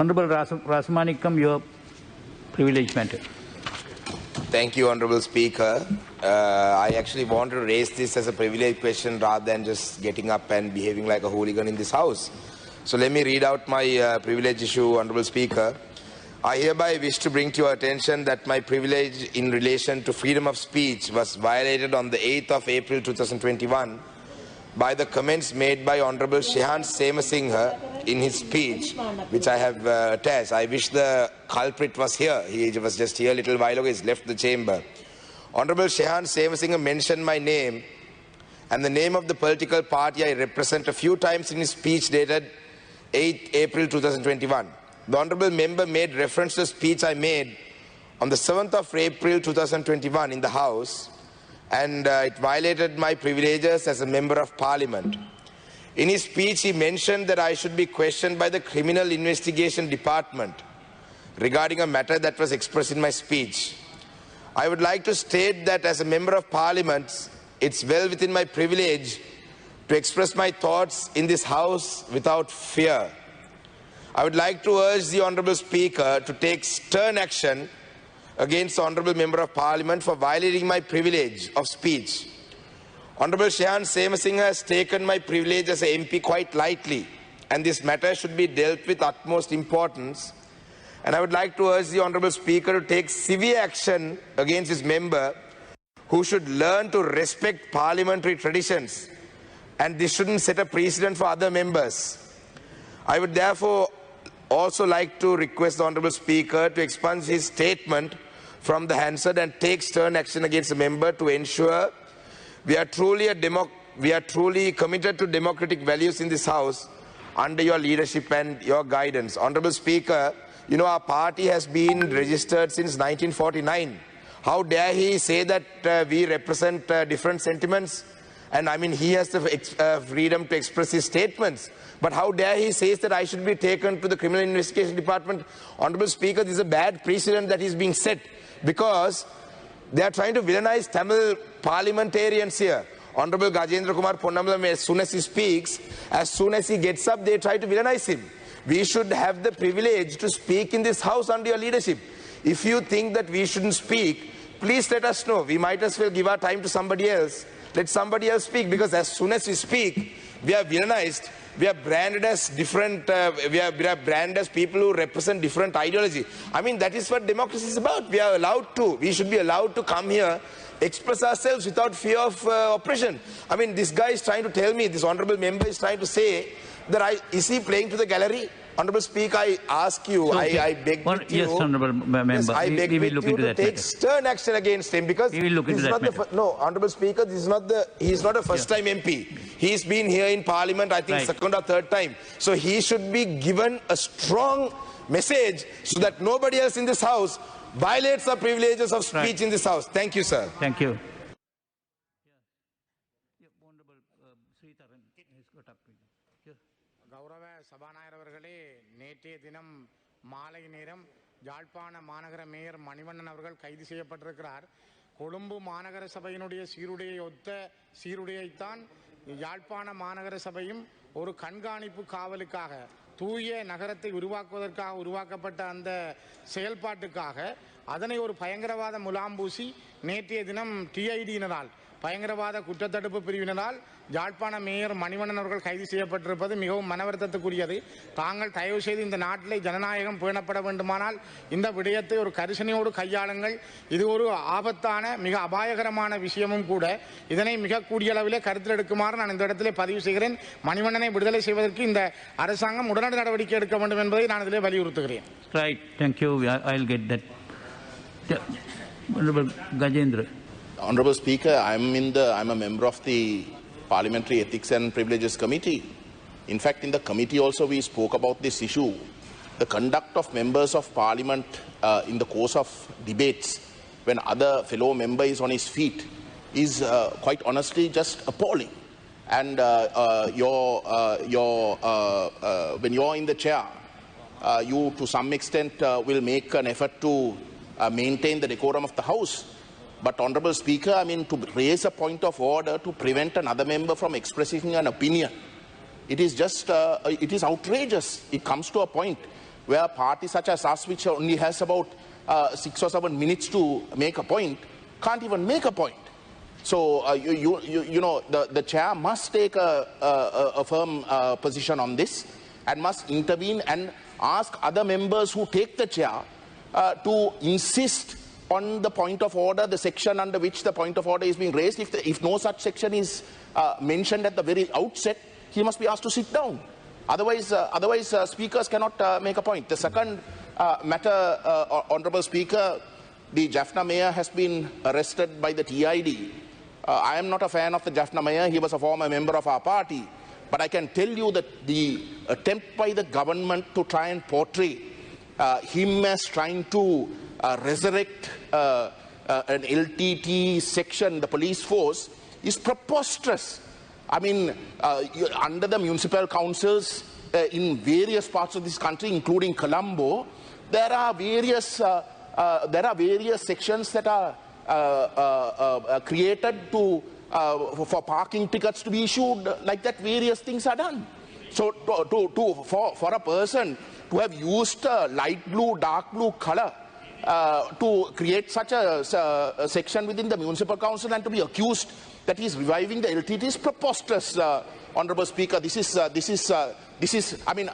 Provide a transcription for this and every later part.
Honorable Rasamanikam, your privilege matter. Thank you, Honorable Speaker. I actually want to raise this as a privilege question rather than just getting up and behaving like a hooligan in this House. So let me read out my privilege issue, Honorable Speaker. I hereby wish to bring to your attention that my privilege in relation to freedom of speech was violated on the 8th of April 2021 by the comments made by Honorable Shehan Semasinghe in his speech, which I have attached. I wish the culprit was here. He was just here a little while ago. He's left the chamber. Honorable Shehan Semasinghe mentioned my name and the name of the political party I represent a few times in his speech dated 8 April 2021. The Honorable Member made reference to the speech I made on the 7th of April 2021 in the House, and it violated my privileges as a Member of Parliament. In his speech, he mentioned that I should be questioned by the Criminal Investigation Department regarding a matter that was expressed in my speech. I would like to state that as a Member of Parliament, it's well within my privilege to express my thoughts in this House without fear. I would like to urge the Honourable Speaker to take stern action against the Honourable Member of Parliament for violating my privilege of speech. Honourable Shehan Semasinghe has taken my privilege as an MP quite lightly, and this matter should be dealt with utmost importance. And I would like to urge the Honourable Speaker to take severe action against this member, who should learn to respect parliamentary traditions, and this shouldn't set a precedent for other members. I would therefore also like to request the Honourable Speaker to expunge his statement from the Hansard and take stern action against the member to ensure we are truly committed to democratic values in this House under your leadership and your guidance. Honourable Speaker, you know, our party has been registered since 1949. How dare he say that we represent different sentiments? And I mean, he has the freedom to express his statements. But how dare he says that I should be taken to the Criminal Investigation Department? Honourable Speaker, this is a bad precedent that is being set, because they are trying to villainize Tamil parliamentarians here. Honourable Gajendra Kumar Ponnambalam, as soon as he speaks, as soon as he gets up, they try to villainize him. We should have the privilege to speak in this House under your leadership. If you think that we shouldn't speak, please let us know. We might as well give our time to somebody else. Let somebody else speak, because as soon as we speak, we are villainized. We are branded as different, we are branded as people who represent different ideology. I mean, that is what democracy is about. We should be allowed to come here, express ourselves without fear of oppression. I mean, this guy is trying to tell me, this honourable member is trying to say that is he playing to the gallery? Honourable Speaker, I ask you, so, I beg with you. Yes, Honourable Member. Yes, I beg with you to take stern action against him, because we will look into that. No, Honourable Speaker, he is not a first-time MP. He's been here in Parliament, I think, second or third time. So he should be given a strong message so that nobody else in this House violates the privileges of speech in this House. Thank you, sir. Thank you. கௌரவ சபாநாயகர் அவர்களே, நேற்றைய தினம் மாலை நேரம் யாழ்ப்பாண மாநகர mayor Manivannan அவர்கள் கைது செய்யப்பட்டிருக்கிறார். கொழும்பு மாநகர சபையினுடைய சீருடையை ஒத்த சீருடையைத்தான் யாழ்ப்பாண மாநகர சபையும் ஒரு கண்காணிப்பு காவலுக்காக, தூய நகரத்தை உருவாக்குவதற்காக உருவாக்கப்பட்ட அந்த செயல்பாட்டுக்காக அதனை ஒரு பயங்கரவாத முலாம்பூசி நேற்றைய தினம் டிஐடியினரால், பயங்கரவாத குற்றத்தடுப்பு பிரிவினரால் யாழ்ப்பாண மேயர் மணிவண்ணன் அவர்கள் கைது செய்யப்பட்டிருப்பது மிகவும் மனவருத்தத்துக்குரியது. தாங்கள் தயவு செய்து இந்த நாட்டிலே ஜனநாயகம் பேணப்பட வேண்டுமானால் இந்த விடயத்தை ஒரு கரிசனையோடு கையாளுங்கள். இது ஒரு ஆபத்தான, மிக அபாயகரமான விஷயமும் கூட. இதனை மிக கூடிய அளவிலே கருத்தில் எடுக்குமாறு நான் இந்த இடத்திலே பதிவு செய்கிறேன். மணிவண்ணனை விடுதலை செய்வதற்கு இந்த அரசாங்கம் உடனடி நடவடிக்கை எடுக்க வேண்டும் என்பதை நான் இதிலே வலியுறுத்துகிறேன். Right, thank you. I'll get that. Honourable Gajendra. Honourable Speaker, I'm a member of the Parliamentary Ethics and Privileges Committee. In fact, in the committee also we spoke about this issue. The conduct of members of Parliament in the course of debates when other fellow member is on his feet is quite honestly just appalling. And when you're in the chair, you to some extent will make an effort to maintain the decorum of the House. But Honourable Speaker, I mean, to raise a point of order to prevent another member from expressing an opinion, it is just, it is outrageous. It comes to a point where a party such as us, which only has about 6 or 7 minutes to make a point, can't even make a point. So, you know, the chair must take a firm position on this and must intervene and ask other members who take the chair to insist on the point of order, the section under which the point of order is being raised. If no such section is mentioned at the very outset, he must be asked to sit down. Otherwise, speakers cannot make a point. The second matter, Honourable Speaker, the Jaffna Mayor has been arrested by the TID. I am not a fan of the Jaffna Mayor. He was a former member of our party. But I can tell you that the attempt by the government to try and portray him as trying to resurrect an LTT section, the police force, is preposterous. I mean, under the municipal councils in various parts of this country, including Colombo, there are various sections that are created to for parking tickets to be issued. Like that, various things are done. So, for a person to have used a light blue, dark blue color to create such a section within the municipal council and to be accused that he is reviving the LTT is preposterous, Honourable Speaker. This is. I mean,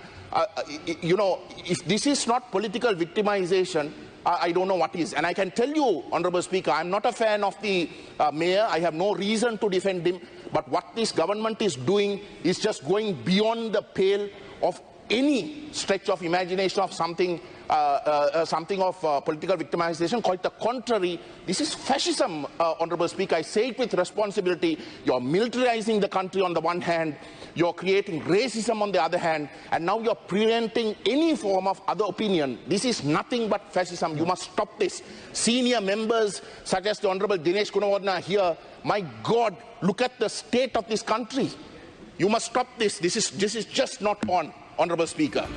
you know, if this is not political victimization, I don't know what is. And I can tell you, Honourable Speaker, I'm not a fan of the mayor. I have no reason to defend him. But what this government is doing is just going beyond the pale of any stretch of imagination of something of political victimization. Quite the contrary, this is fascism, Honourable Speaker. I say it with responsibility. You're militarizing the country on the one hand, you're creating racism on the other hand, and now you're preventing any form of other opinion. This is nothing but fascism. You must stop this. Senior members such as the Honourable Dinesh Gunawardena here, my God, look at the state of this country. You must stop this. This is just not on, Honourable Speaker.